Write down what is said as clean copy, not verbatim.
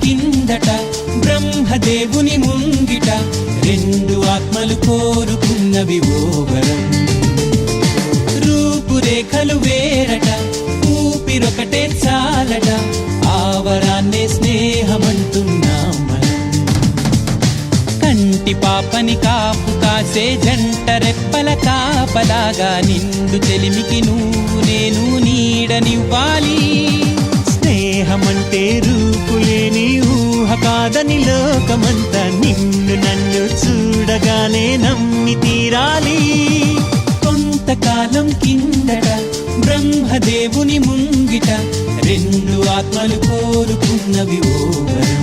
కిందట బ్రహ్మదేవుని ముంగిట రెండు ఆత్మలు కోరుకున్నవి ఓ వరం. రూపురేఖలు వేరట ఊపిరొకటే చాలట ఆ వరాన్నే స్నేహమంటున్నాం మనం. కంటి పాపని కాపు కాసే జంట రెప్పల కాపలాగా నిండు చెలిమికి నువ్వు నేను నీడనివ్వాలి. స్నేహమంటే రూపులేని ఊహ కాదని లోకమంతా నిన్ను నన్ను చూడగానే నమ్మి తీరాలి. కొంతకాలం కిందట బ్రహ్మదేవుని ముంగిట రెండు ఆత్మలు కోరుకున్నవి ఓ వరం.